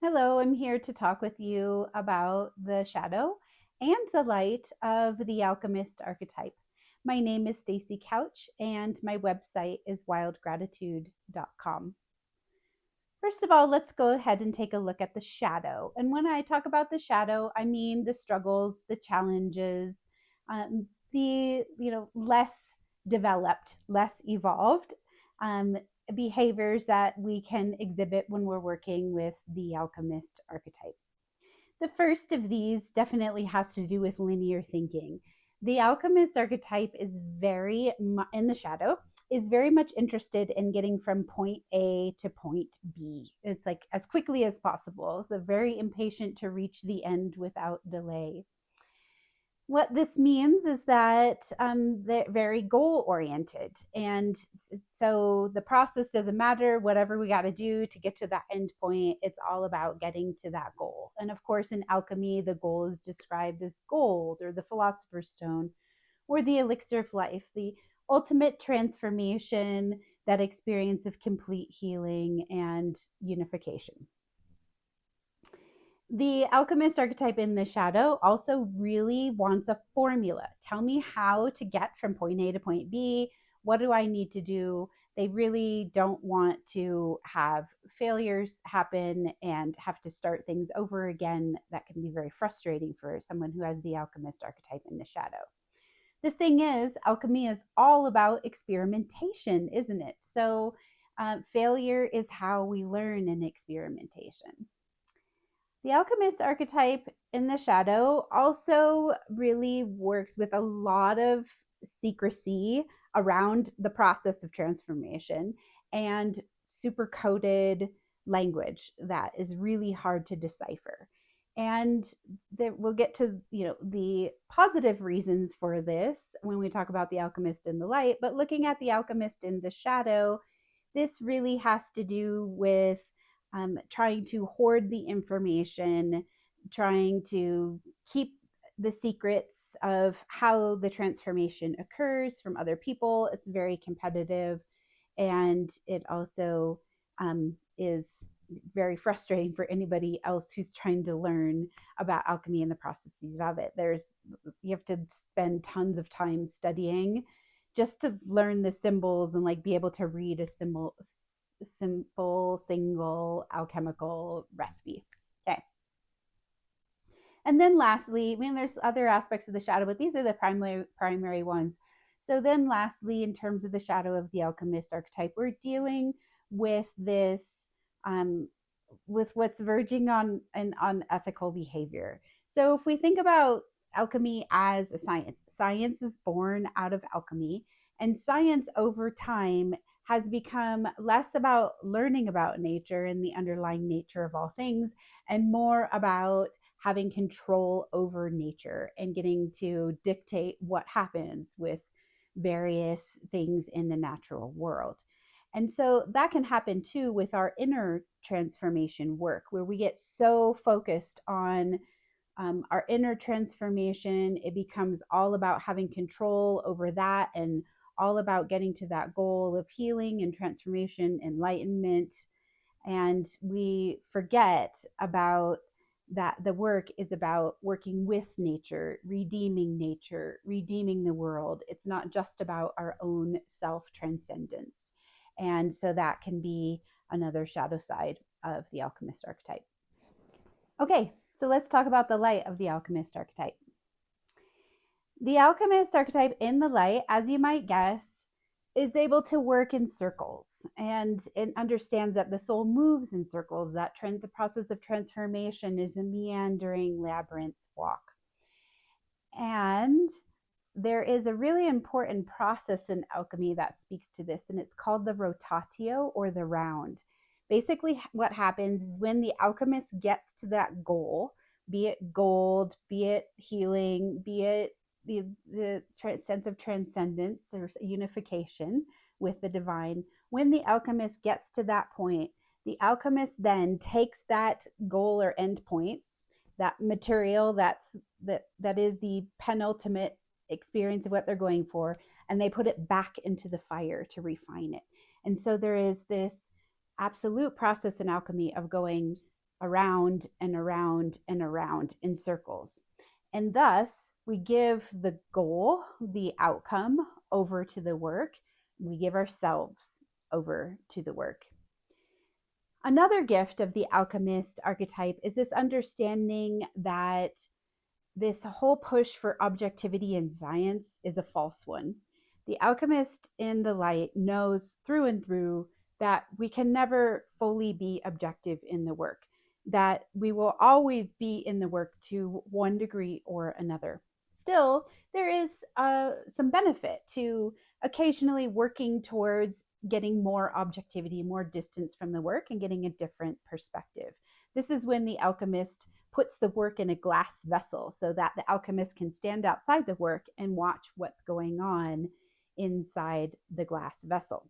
Hello, I'm here to talk with you about the shadow and the light of the alchemist archetype. My name is Stacy Couch and my website is wildgratitude.com. First of all, let's go ahead and take a look at the shadow. And when I talk about the shadow, I mean the struggles, the challenges, the less developed, less evolved um, behaviors that we can exhibit when we're working with the alchemist archetype. The first of these definitely has to do with linear thinking. The alchemist archetype is in the shadow, is very much interested in getting from point A to point B. It's like as quickly as possible. So very impatient to reach the end without delay. What this means is that they're very goal oriented. And so the process doesn't matter, whatever we got to do to get to that end point, it's all about getting to that goal. And of course, in alchemy, the goal is described as gold or the philosopher's stone or the elixir of life, the ultimate transformation, that experience of complete healing and unification. The alchemist archetype in the shadow also really wants a formula. Tell me how to get from point A to point B. What do I need to do? They really don't want to have failures happen and have to start things over again. That can be very frustrating for someone who has the alchemist archetype in the shadow. The thing is, alchemy is all about experimentation, isn't it? So, failure is how we learn in experimentation. The alchemist archetype in the shadow also really works with a lot of secrecy around the process of transformation and super coded language that is really hard to decipher. And we'll get to the positive reasons for this when we talk about the alchemist in the light. But looking at the alchemist in the shadow, this really has to do with trying to hoard the information, trying to keep the secrets of how the transformation occurs from other people. It's very competitive, and it also is very frustrating for anybody else who's trying to learn about alchemy and the processes of it. You have to spend tons of time studying just to learn the symbols and like be able to read a simple single alchemical recipe. Okay. And then lastly, I mean, there's other aspects of the shadow, but these are the primary ones. So then lastly, in terms of the shadow of the alchemist archetype, we're dealing with this with what's verging on an unethical behavior. So if we think about alchemy as a science, science is born out of alchemy, and science over time has become less about learning about nature and the underlying nature of all things and more about having control over nature and getting to dictate what happens with various things in the natural world. And so that can happen too with our inner transformation work, where we get so focused on our inner transformation. It becomes all about having control over that and all about getting to that goal of healing and transformation, enlightenment. And we forget about that the work is about working with nature, redeeming the world. It's not just about our own self transcendence. And so that can be another shadow side of the alchemist archetype. Okay, so let's talk about the light of the alchemist archetype. The alchemist archetype in the light, as you might guess, is able to work in circles, and it understands that the soul moves in circles, that the process of transformation is a meandering labyrinth walk. And there is a really important process in alchemy that speaks to this, and it's called the rotatio, or the round. Basically, what happens is when the alchemist gets to that goal, be it gold, be it healing, be it the sense of transcendence or unification with the divine, when the alchemist gets to that point, the alchemist then takes that goal or end point, that material that is the penultimate experience of what they're going for, and they put it back into the fire to refine it. And so there is this absolute process in alchemy of going around and around and around in circles. And thus, we give the goal, the outcome, over to the work. We give ourselves over to the work. Another gift of the alchemist archetype is this understanding that this whole push for objectivity in science is a false one. The alchemist in the light knows through and through that we can never fully be objective in the work, that we will always be in the work to one degree or another. Still, there is some benefit to occasionally working towards getting more objectivity, more distance from the work, and getting a different perspective. This is when the alchemist puts the work in a glass vessel so that the alchemist can stand outside the work and watch what's going on inside the glass vessel.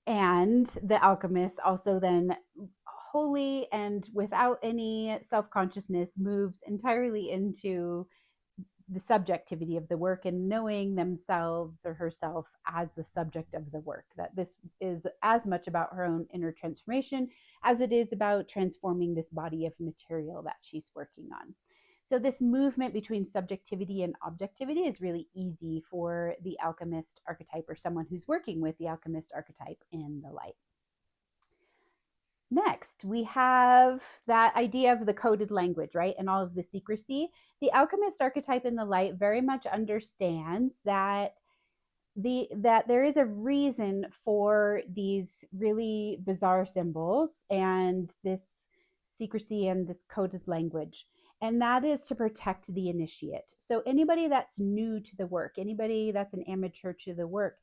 And the alchemist also then wholly and without any self-consciousness moves entirely into the subjectivity of the work and knowing themselves or herself as the subject of the work, that this is as much about her own inner transformation as it is about transforming this body of material that she's working on. So this movement between subjectivity and objectivity is really easy for the alchemist archetype or someone who's working with the alchemist archetype in the light. Next, we have that idea of the coded language, right? And all of the secrecy. The alchemist archetype in the light very much understands that there is a reason for these really bizarre symbols and this secrecy and this coded language. And that is to protect the initiate. So anybody that's new to the work, anybody that's an amateur to the work,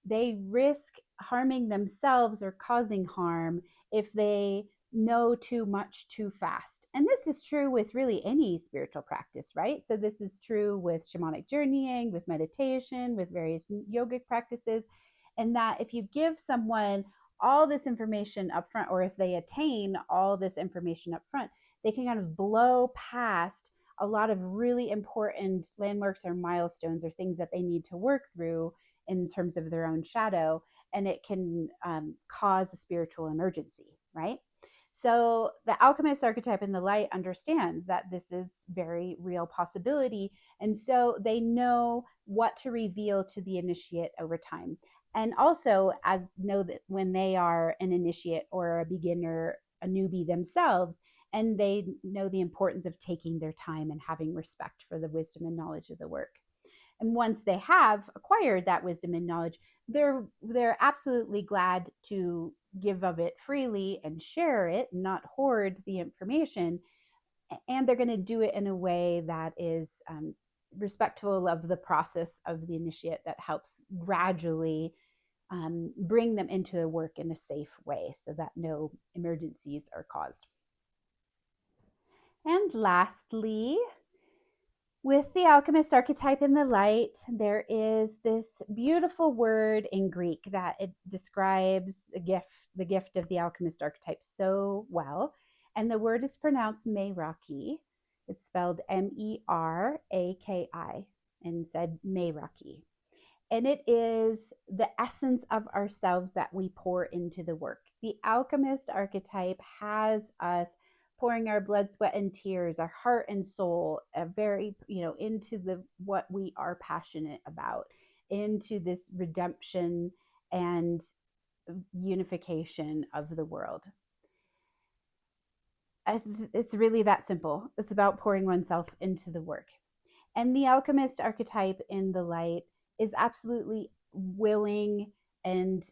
they risk harming themselves or causing harm if they know too much too fast. And this is true with really any spiritual practice, right? So this is true with shamanic journeying, with meditation, with various yogic practices. And that if you give someone all this information up front, or if they attain all this information up front, they can kind of blow past a lot of really important landmarks or milestones or things that they need to work through in terms of their own shadow, and it can cause a spiritual emergency, right? So the alchemist archetype in the light understands that this is very real possibility, and so they know what to reveal to the initiate over time. And also as know that when they are an initiate or a beginner, a newbie themselves, and they know the importance of taking their time and having respect for the wisdom and knowledge of the work. And once they have acquired that wisdom and knowledge, they're absolutely glad to give of it freely and share it, not hoard the information. And they're going to do it in a way that is respectful of the process of the initiate, that helps gradually bring them into the work in a safe way so that no emergencies are caused. And lastly, with the alchemist archetype in the light, there is this beautiful word in Greek that it describes the gift of the alchemist archetype so well. And the word is pronounced Meiraki. It's spelled Meraki and said Meiraki. And it is the essence of ourselves that we pour into the work. The alchemist archetype has us pouring our blood, sweat, and tears, our heart and soul, very, into what we are passionate about, into this redemption and unification of the world. It's really that simple. It's about pouring oneself into the work. And the alchemist archetype in the light is absolutely willing and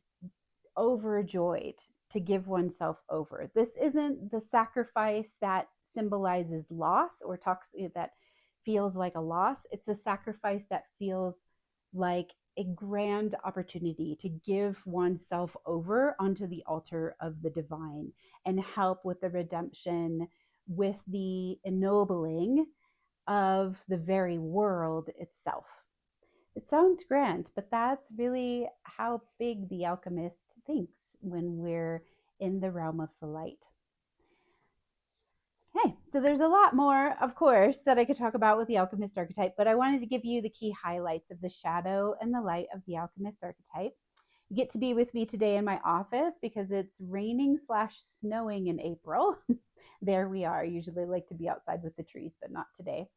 overjoyed to give oneself over. This isn't the sacrifice that symbolizes loss or that feels like a loss. It's a sacrifice that feels like a grand opportunity to give oneself over onto the altar of the divine and help with the redemption, with the ennobling of the very world itself. It sounds grand, but that's really how big the alchemist thinks when we're in the realm of the light. Okay, so there's a lot more, of course, that I could talk about with the alchemist archetype, but I wanted to give you the key highlights of the shadow and the light of the alchemist archetype. You get to be with me today in my office because it's raining slash snowing in April. There we are. Usually I like to be outside with the trees, but not today.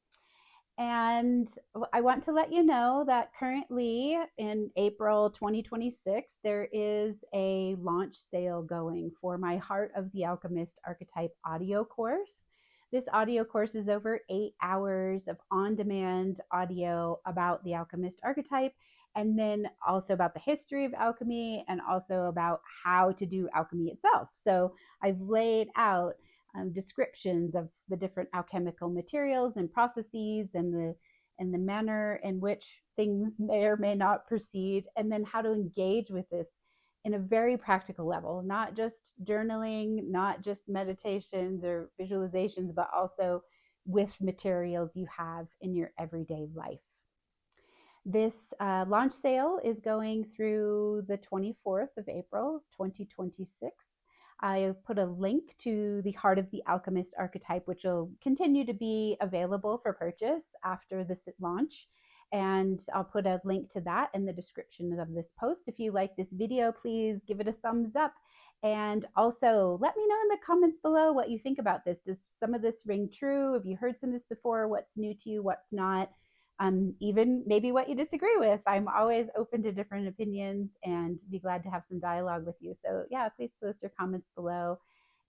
And I want to let you know that currently in April 2026, there is a launch sale going for my Heart of the Alchemist Archetype audio course. This audio course is over 8 hours of on demand audio about the alchemist archetype, and then also about the history of alchemy and also about how to do alchemy itself. So I've laid out descriptions of the different alchemical materials and processes and the manner in which things may or may not proceed, and then how to engage with this in a very practical level, not just journaling, not just meditations or visualizations, but also with materials you have in your everyday life. This launch sale is going through the 24th of April, 2026. I put a link to the Heart of the Alchemist archetype, which will continue to be available for purchase after this launch. And I'll put a link to that in the description of this post. If you like this video, please give it a thumbs up. And also let me know in the comments below what you think about this. Does some of this ring true? Have you heard some of this before? What's new to you? What's not? Even maybe what you disagree with. I'm always open to different opinions and be glad to have some dialogue with you. So, yeah, please post your comments below.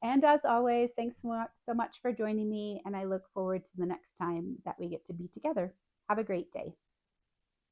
And as always, thanks so much for joining me. And I look forward to the next time that we get to be together. Have a great day.